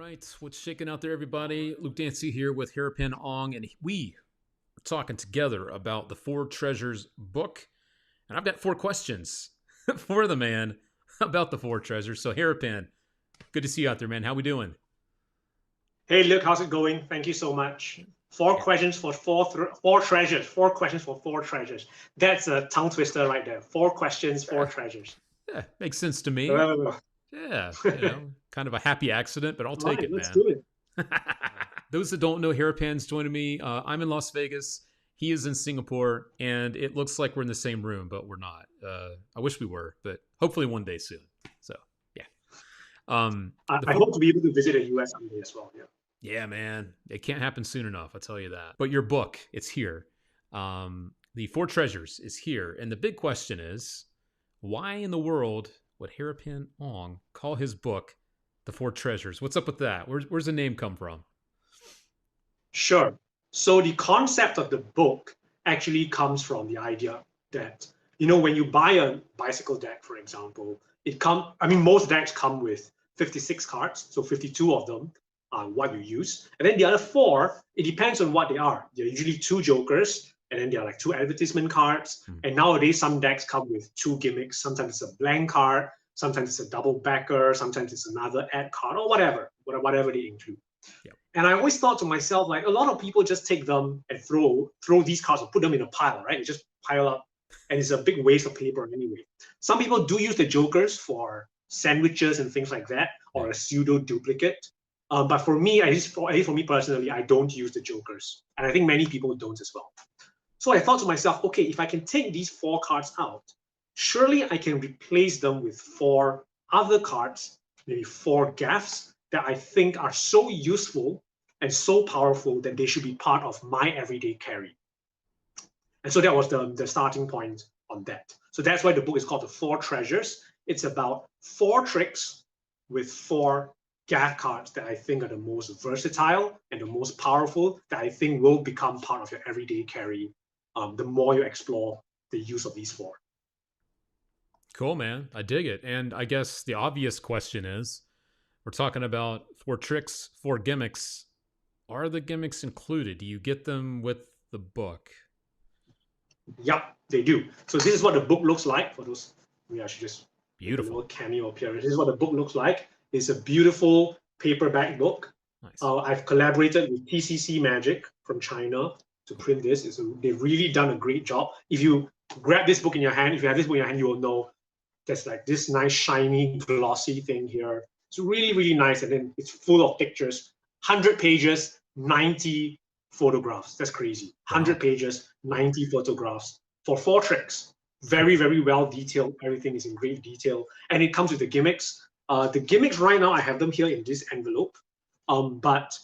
right, what's shaking out there, everybody? Luke Dancy here with Harapan Ong, and we are talking together about the Four Treasures book. And I've got four questions for the man about the Four Treasures. So, Harapan, good to see you out there, man. How we doing? Hey, Luke, how's it going? Thank you so much. Four Yeah, questions for four treasures. Four questions for four treasures. That's a tongue twister right there. Four questions, four yeah, treasures. yeah, makes sense to me. All Yeah, kind of a happy accident, but I'll take right, it, let's man. do it. Those that don't know, Harapan's joining me. I'm in Las Vegas. He is in Singapore, and it looks like we're in the same room, but we're not. I wish we were, but hopefully one day soon. So, yeah. I, The I four, hope to be able to visit the US someday as well. Yeah. yeah, man, it can't happen soon enough. I'll tell you that. But your book, it's here. The Four Treasures is here, and the big question is, why in the world would Harapan Ong call his book "The Four Treasures"? What's up with that? Where's the name come from? Sure. So the concept of the book actually comes from the idea that, when you buy a bicycle deck, for example, most decks come with 56 cards, so 52 of them are what you use. And then the other four, it depends on what they are. They're usually two jokers, and then they're like two advertisement cards. Hmm. And nowadays, some decks come with two gimmicks. Sometimes it's a blank card, sometimes it's a double backer, sometimes it's another ad card, or whatever they include. Yeah. And I always thought to myself, like a lot of people just take them and throw these cards or put them in a pile, right? They just pile up, and it's a big waste of paper anyway. Some people do use the jokers for sandwiches and things like that, or a pseudo duplicate. But for me, at least for me personally, I don't use the jokers, and I think many people don't as well. So I thought to myself, okay, if I can take these four cards out, surely I can replace them with four other cards, maybe four gaffs that I think are so useful and so powerful that they should be part of my everyday carry. And so that was the starting point on that. So that's why the book is called The Four Treasures. It's about four tricks with four gaff cards that I think are the most versatile and the most powerful that I think will become part of your everyday carry the more you explore the use of these four. Cool, man. I dig it. And I guess the obvious question is, we're talking about four tricks, four gimmicks. Are the gimmicks included? Do you get them with the book? Yep, they do. So this is what the book looks like for those. Maybe I should just make a little Beautiful. cameo appearance. This is what the book looks like. It's a beautiful paperback book. Nice. I've collaborated with TCC Magic from China to print this. They've really done a great job. If you grab this book in your hand, if you have this book in your hand, you will know there's like this nice shiny glossy thing here. It's really, really nice. And then it's full of pictures, 100 pages, 90 photographs. That's crazy. Wow. 100 pages, 90 photographs for four tricks. Very, very well detailed. Everything is in great detail. And it comes with the gimmicks. The gimmicks right now, I have them here in this envelope, but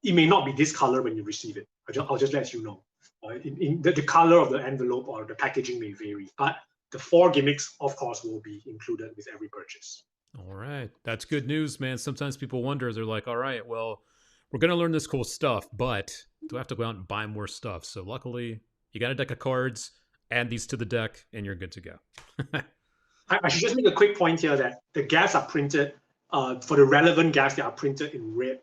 it may not be this color when you receive it. I'll just let you know. The color of the envelope or the packaging may vary, but the four gimmicks, of course, will be included with every purchase. All right. That's good news, man. Sometimes people wonder, they're like, all right, well, we're going to learn this cool stuff, but do I have to go out and buy more stuff? So luckily, you got a deck of cards, add these to the deck, and you're good to go. I should just make a quick point here that the gaffs are printed, for the relevant gaffs, they are printed in red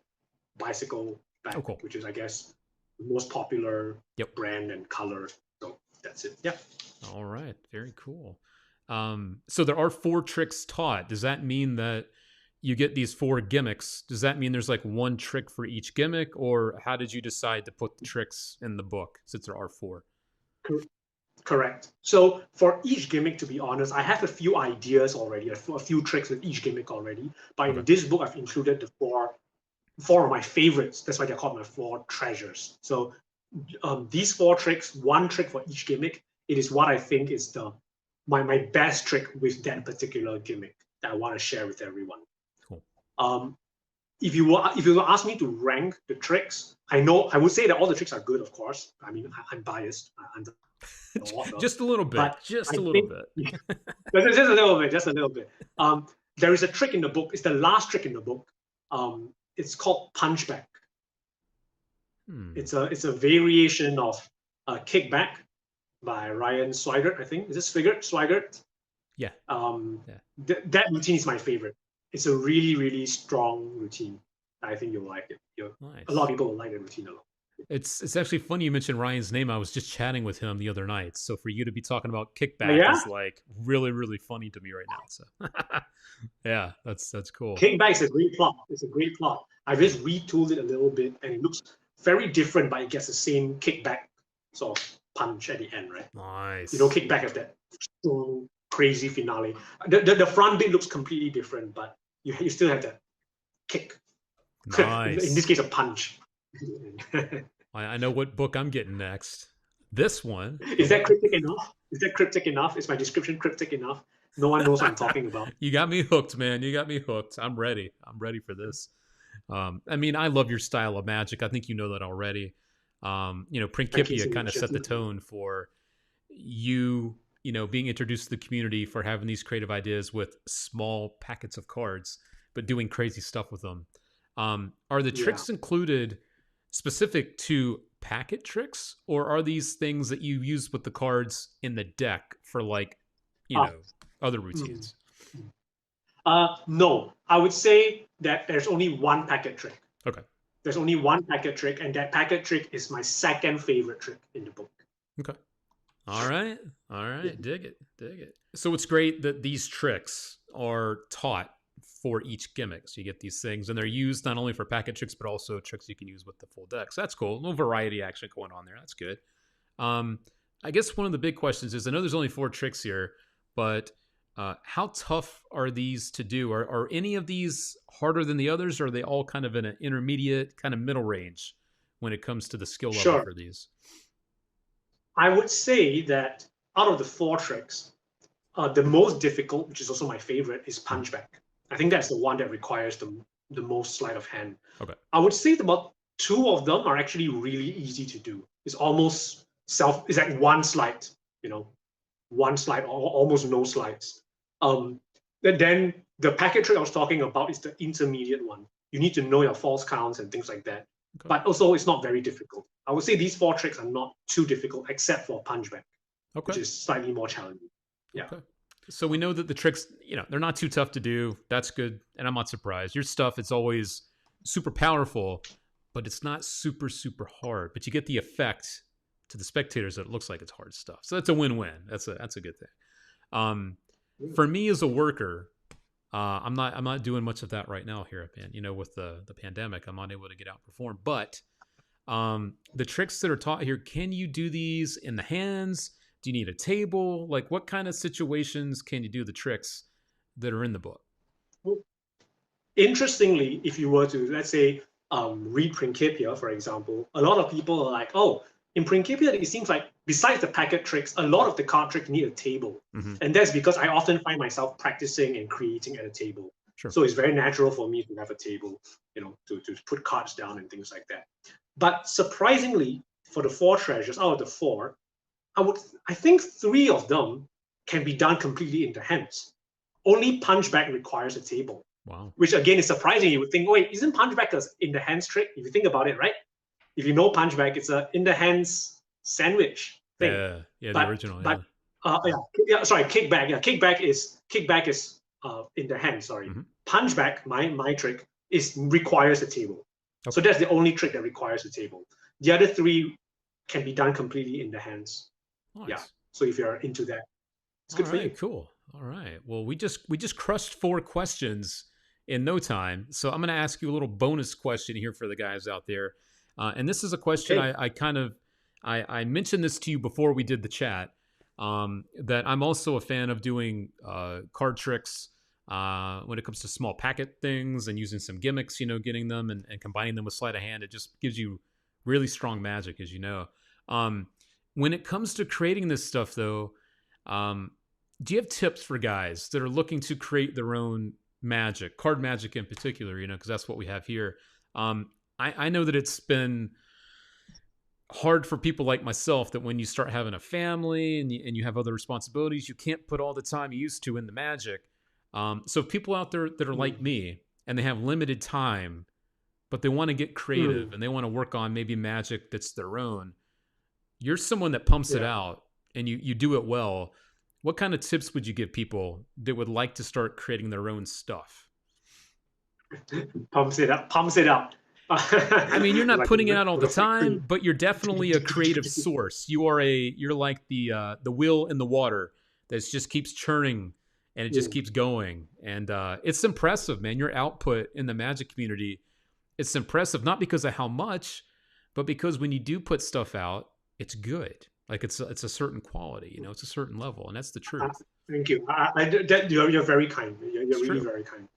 bicycle back, Oh, cool. which is, I guess, the most popular Yep. brand and color. So that's it. Yeah. All right. Very cool. So there are four tricks taught. Does that mean that you get these four gimmicks? Does that mean there's like one trick for each gimmick, or how did you decide to put the tricks in the book since there are four? Correct. So for each gimmick, to be honest, I have a few ideas already, a few tricks with each gimmick already. But in Okay. this book, I've included the four of my favorites. That's why they're called my four treasures. So these four tricks, one trick for each gimmick, it is what I think is my best trick with that particular gimmick that I want to share with everyone. Cool. If you will ask me to rank the tricks, I would say that all the tricks are good, of course. I mean, I'm biased. I'm the author, Just a little bit. but Just I a little think bit. just a little bit, just a little bit. There is a trick in the book. It's the last trick in the book. It's called punchback. Hmm. It's a variation of kickback by Ryan Swigert, I think. Is this Swigert? Yeah. Um, Yeah. that routine is my favorite. It's a really, really strong routine. I think you'll like it. A lot of Nice. people will like the routine a lot. It's actually funny you mentioned Ryan's name. I was just chatting with him the other night. So for you to be talking about Oh, kickback yeah, is like really, really funny to me right now. So yeah, that's cool. Kickback is a great plot. It's a great plot. I just retooled it a little bit, and it looks very different, but it gets the same kickback sort of punch at the end, right? Nice. Kickback has that strong, crazy finale. The front bit looks completely different, but you still have that kick. In this Nice. case, a punch. I know what book I'm getting next. This one. Is that cryptic enough? Is that cryptic enough? Is my description cryptic enough? No one knows what I'm talking about. You got me hooked, man. You got me hooked. I'm ready. I'm ready for this. I mean, I love your style of magic. I think you know that already. Thank you Principia so kind of much. set the tone for being introduced to the community for having these creative ideas with small packets of cards, but doing crazy stuff with them. Are the Yeah. tricks included specific to packet tricks, or are these things that you use with the cards in the deck for like, you Uh, know, other mm. routines? No, I would say that there's only one packet trick. Okay. There's only one packet trick, and that packet trick is my second favorite trick in the book. Okay. All right. All Yeah. right. Dig it. Dig it. So it's great that these tricks are taught for each gimmick. So you get these things, and they're used not only for packet tricks, but also tricks you can use with the full deck. So that's cool. A little variety action going on there. That's good. Um, I guess one of the big questions is I know there's only 4 tricks here, but how tough are these to do? Are any of these harder than the others, or are they all kind of in an intermediate, kind of middle range when it comes to the skill level Sure. for these? I would say that out of the 4 tricks, the most difficult, which is also my favorite, is Mhm. punchback. I think that's the one that requires the most sleight of hand. Okay. I would say about 2 of them are actually really easy to do. It's almost it's like one slide, you know, one slide or almost no slides. Then the packet trick I was talking about is the intermediate one. You need to know your false counts and things like that. Okay. But also, it's not very difficult. I would say these 4 tricks are not too difficult, except for punchback, Okay. which is slightly more challenging. Yeah. Okay. So we know that the tricks, they're not too tough to do. That's good. And I'm not surprised. Your stuff is always super powerful, but it's not super, super hard. But you get the effect to the spectators that it looks like it's hard stuff. So that's a win-win. That's a good thing. For me as a worker, I'm not doing much of that right now here at Pan. With the pandemic, I'm not able to get out and perform. But the tricks that are taught here, can you do these in the hands? Do you need a table? Like, what kind of situations can you do the tricks that are in the book? Interestingly, if you were to, let's say, read Principia, for example, a lot of people are like, oh, in Principia, it seems like besides the packet tricks, a lot of the card tricks need a table. Mm-hmm. And that's because I often find myself practicing and creating at a table. Sure. So it's very natural for me to have a table, to put cards down and things like that. But surprisingly, for the 4 treasures, out of the 4, I think 3 of them can be done completely in the hands. Only punchback requires a table. Wow. Which again is surprising. You would think, wait, isn't punchback a in the hands trick? If you think about it, right? If you know punchback, it's a in the hands sandwich thing. Yeah, but, the original. Sorry, kickback. Yeah, kickback is in the hand. Sorry, Mm-hmm. punchback. My trick requires a table. Okay. So that's the only trick that requires a table. The other 3 can be done completely in the hands. Nice. Yeah. So if you're into that, it's good for you. Cool. All right. Well, we just crushed 4 questions in no time. So I'm going to ask you a little bonus question here for the guys out there. And this is a question Okay. I mentioned this to you before we did the chat, that I'm also a fan of doing card tricks when it comes to small packet things and using some gimmicks, getting them and combining them with sleight of hand. It just gives you really strong magic, as you know. When it comes to creating this stuff, though, do you have tips for guys that are looking to create their own magic, card magic in particular, because that's what we have here. I know that it's been hard for people like myself that when you start having a family and you have other responsibilities, you can't put all the time you used to in the magic. So people out there that are like me and they have limited time, but they want to get creative and they want to work on maybe magic that's their own. You're someone that pumps it out and you do it well. What kind of tips would you give people that would like to start creating their own stuff? Pumps it up. Pumps it up. I mean, you're not Like putting it out all the with a time, factory. but you're definitely a creative source. You're like the wheel in the water that just keeps churning and it just Mm. keeps going. And it's impressive, man. Your output in the magic community, it's impressive not because of how much, but because when you do put stuff out, it's good. Like it's a certain quality, you know, it's a certain level, and that's the Uh, truth. Thank you. You're very kind. You're It's really true. very kind.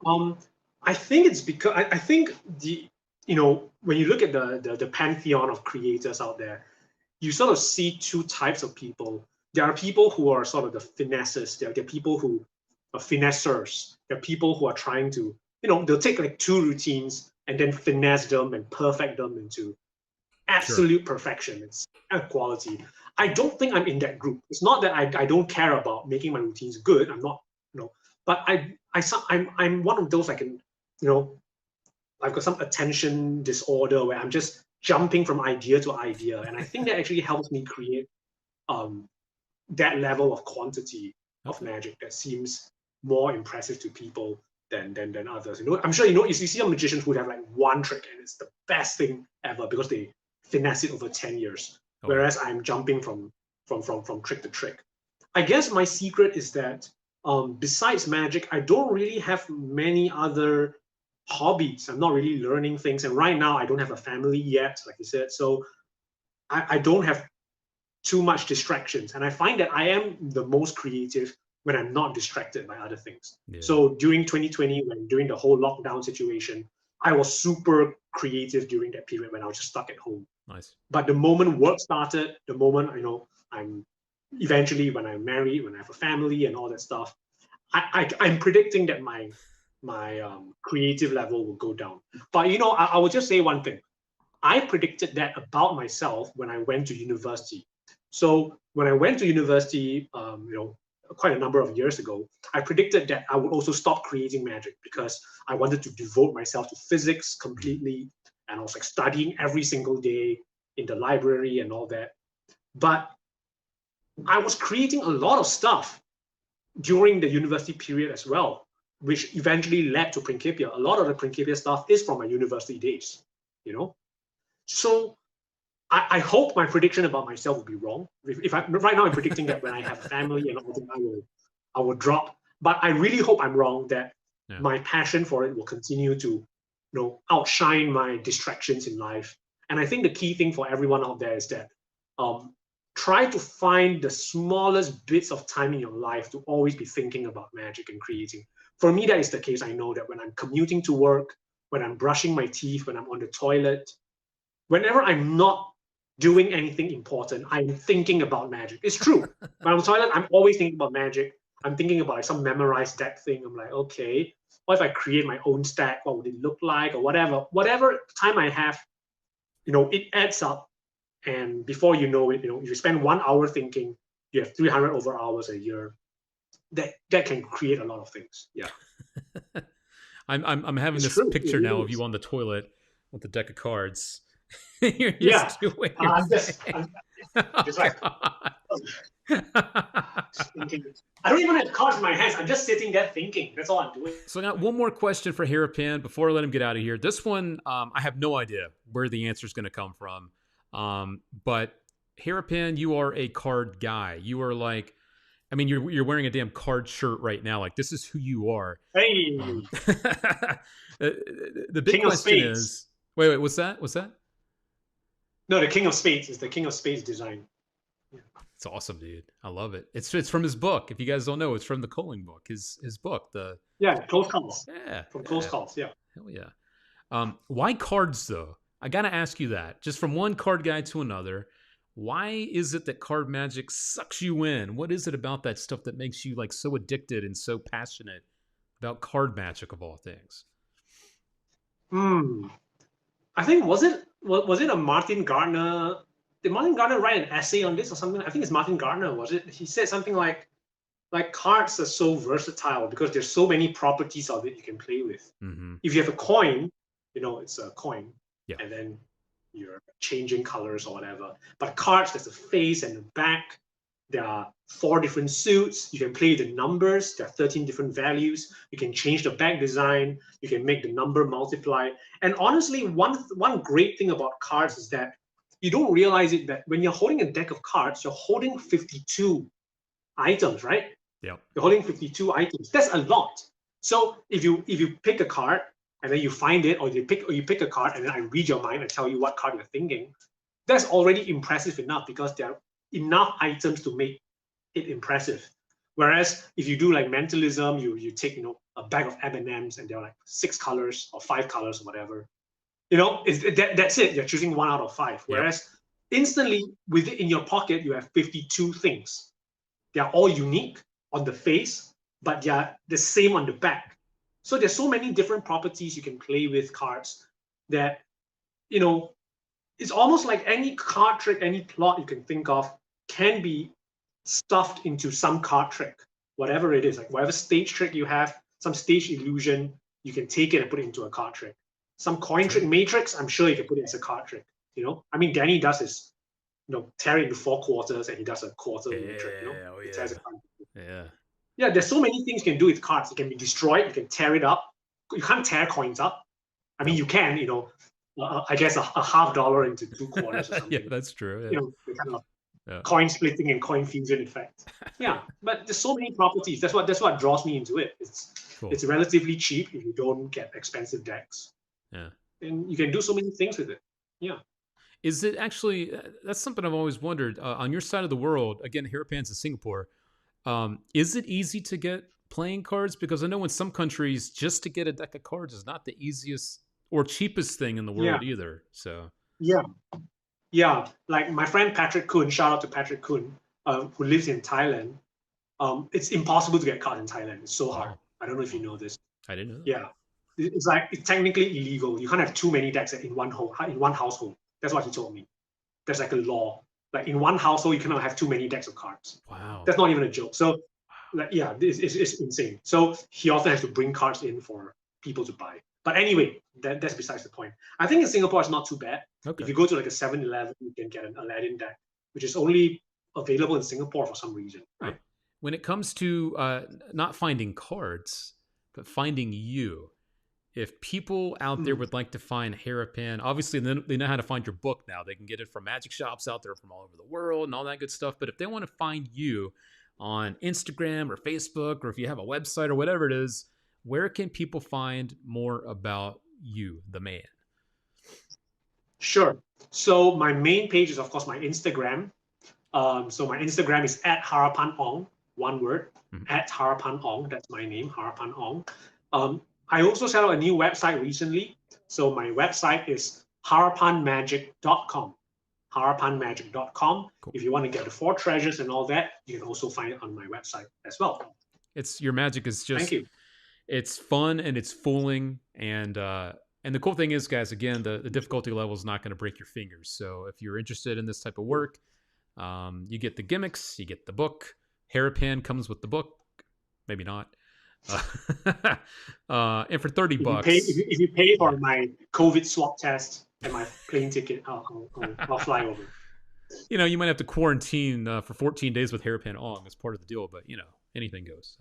Um, I think it's because I think when you look at the pantheon of creators out there, you sort of see two types of people. There are people who are sort of the finessers. There are people who are finessers. There are people who are trying to, they'll take like two routines and then finesse them and perfect them into Sure. absolute perfection. It's quality. I don't think I'm in that group. It's not that I don't care about making my routines good. I'm not, but I'm one of those I can, you know, I've got some attention disorder where I'm just jumping from idea to idea, and I think that actually helps me create um, that level of quantity of Okay. magic that seems more impressive to people than others. I'm sure you see some magicians who have like one trick and it's the best thing ever because they finesse it over 10 years, Oh yeah. whereas I'm jumping from trick to trick. I guess my secret is that besides magic, I don't really have many other hobbies. I'm not really learning things, and right now I don't have a family yet, like you said, so I don't have too much distractions. And I find that I am the most creative when I'm not distracted by other things. Yeah. So during 2020, during the whole lockdown situation, I was super creative during that period when I was just stuck at home. Nice. But the moment work started, the moment I'm eventually when I'm married, when I have a family and all that stuff, I'm predicting that my creative level will go down. But I will just say one thing. I predicted that about myself when I went to university. So when I went to university, quite a number of years ago, I predicted that I would also stop creating magic because I wanted to devote myself to physics Mm. completely, and I was like studying every single day in the library and all that. But I was creating a lot of stuff during the university period as well, which eventually led to Principia. A lot of the Principia stuff is from my university days, you know. So I hope my prediction about myself will be wrong. If right now I'm predicting that when I have a family and all that, I will drop. But I really hope I'm wrong. That Yeah. my passion for it will continue to, outshine my distractions in life. And I think the key thing for everyone out there is that um, try to find the smallest bits of time in your life to always be thinking about magic and creating. For me, that is the case. I know that when I'm commuting to work, when I'm brushing my teeth, when I'm on the toilet, whenever I'm not doing anything important, I'm thinking about magic. It's true. When I'm on the toilet, I'm always thinking about magic. I'm thinking about like some memorized deck thing. I'm like, okay, what if I create my own stack? What would it look like? Or whatever. Whatever time I have, it adds up. And before you know it, if you spend 1 hour thinking, you have 300 over hours a year. That can create a lot of things. Yeah, I'm having it's this true. It picture now really of you is. on the toilet with the deck of cards. You're Yeah, just doing your I'm just, thing. I'm Oh just like, god. thinking. I don't even have cards in my hands. I'm just sitting there thinking. That's all I'm doing. So now one more question for Harapan before I let him get out of here. This one, I have no idea where the answer is going to come from. But Harapan, you are a card guy. You are like, I mean, you're wearing a damn card shirt right now. Like this is who you are. Hey, The big King of question Spades. is, wait, what's that? What's that? No, the King of Spades is the King of Spades design. It's awesome, dude. I love it. It's from his book. If you guys don't know, it's from the Coling book. His book. The Yeah, close calls. yeah From close yeah calls. Yeah. hell yeah. Why cards though? I gotta ask you that. Just from one card guy to another, why is it that card magic sucks you in? What is it about that stuff that makes you like so addicted and so passionate about card magic of all things? Hmm. I think was it a Martin Gardner? Did Martin Gardner write an essay on this or something? I think it's Martin Gardner. Was it? He said something like cards are so versatile because there's so many properties of it you can play with. Mm-hmm. If you have a coin, it's a coin, Yeah. and then you're changing colors or whatever. But cards, there's a face and a back. There are 4 different suits. You can play the numbers. There are 13 different values. You can change the back design. You can make the number multiply. And honestly, one great thing about cards is that you don't realize it, that when you're holding a deck of cards, you're holding 52 items, right? Yep. You're holding 52 items. That's a lot. So if you pick a card and then you find it, or you pick a card and then I read your mind and tell you what card you're thinking, that's already impressive enough, because there are enough items to make it impressive. Whereas if you do like mentalism, you take a bag of M&Ms and they're like 6 colors or 5 colors or whatever. That's it. You're choosing 1 out of 5. Whereas instantly in your pocket you have 52 things. They are all unique on the face, but they are the same on the back. So there's so many different properties you can play with cards that, it's almost like any card trick, any plot you can think of can be stuffed into some card trick, whatever it is, like whatever stage trick you have, some stage illusion, you can take it and put it into a card trick. Some coin trick matrix, I'm sure you can put it as a card trick. I mean, Danny does his, tear it into 4 quarters, and he does a quarter matrix. He tears a card. Yeah, there's so many things you can do with cards. It can be destroyed. You can tear it up. You can't tear coins up. I mean, you can, I guess a $50 into 2 quarters or something. Yeah, that's true. Yeah. The kind of coin splitting and coin fusion effect. Yeah, but there's so many properties. That's what draws me into it. It's relatively cheap if you don't get expensive decks. Yeah, and you can do so many things with it. Yeah. Is it actually? That's something I've always wondered. On your side of the world, again, Harapan's in Singapore. Is it easy to get playing cards? Because I know in some countries, just to get a deck of cards is not the easiest or cheapest thing in the world either. So yeah. Like my friend Patrick Kun, shout out to Patrick Kun, who lives in Thailand. It's impossible to get cards in Thailand. It's so hard. I don't know if you know this. I didn't know that. Yeah, it's technically illegal. You can't have too many decks in one household. That's what he told me. There's like a law. Like in one household, you cannot have too many decks of cards. Wow. That's not even a joke. So, it's insane. So he often has to bring cards in for people to buy. But anyway, that's besides the point. I think in Singapore it's not too bad. Okay. If you go to like a 7-Eleven, you can get an Aladdin deck, which is only available in Singapore for some reason. Right? When it comes to not finding cards, but finding you, if people out there would like to find Harapan, obviously they know how to find your book now. They can get it from magic shops out there from all over the world and all that good stuff. But if they want to find you on Instagram or Facebook, or if you have a website or whatever it is, where can people find more about you, the man? Sure. So my main page is, of course, my Instagram. So my Instagram is @Harapan Ong, one word, @Harapan Ong. That's my name, Harapan Ong. I also set up a new website recently. So my website is harapanmagic.com. harapanmagic.com. Cool. If you want to get the 4 treasures and all that, you can also find it on my website as well. Your magic is just, thank you. It's fun and it's fooling. And the cool thing is, guys, again, the difficulty level is not going to break your fingers. So if you're interested in this type of work, you get the gimmicks, you get the book. Harapan comes with the book. Maybe not. And for $30, if you pay for my COVID swab test and my plane ticket, I'll fly over. You might have to quarantine for 14 days with Harapan Ong as part of the deal, but anything goes.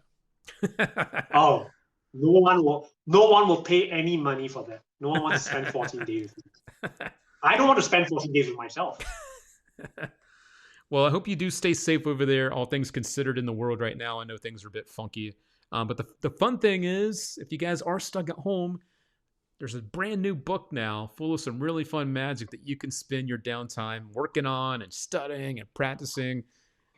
Oh, no one will pay any money for that. No one wants to spend 14 days. I don't want to spend 14 days with myself. Well, I hope you do stay safe over there, all things considered in the world right now. I know things are a bit funky. But the fun thing is, if you guys are stuck at home, there's a brand new book now full of some really fun magic that you can spend your downtime working on and studying and practicing.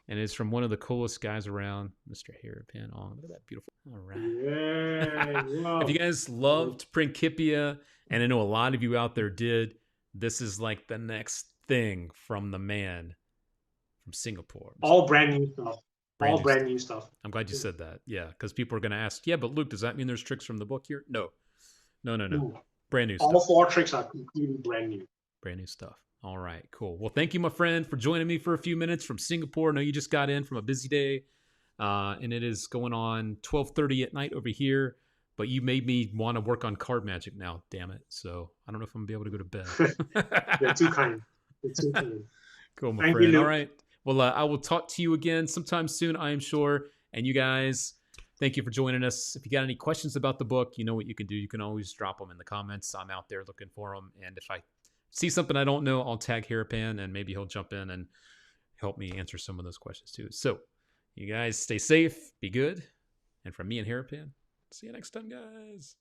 And it's from one of the coolest guys around, Mr. Harapan Ong. Look at that beautiful. All right. Yeah, if you guys loved Principia, and I know a lot of you out there did, this is like the next thing from the man from Singapore. All brand new stuff. Brand new stuff. I'm glad you said that. Yeah, because people are going to ask, yeah, but Luke, does that mean there's tricks from the book here? No. Brand new stuff. All 4 tricks are completely brand new. Brand new stuff. All right, cool. Well, thank you, my friend, for joining me for a few minutes from Singapore. I know you just got in from a busy day, and it is going on 12:30 at night over here, but you made me want to work on card magic now, damn it. So I don't know if I'm going to be able to go to bed. You're too kind. Cool, my friend. All right. Well, I will talk to you again sometime soon, I am sure. And you guys, thank you for joining us. If you got any questions about the book, you know what you can do. You can always drop them in the comments. I'm out there looking for them. And if I see something I don't know, I'll tag Harapan and maybe he'll jump in and help me answer some of those questions too. So you guys stay safe, be good. And from me and Harapan, see you next time, guys.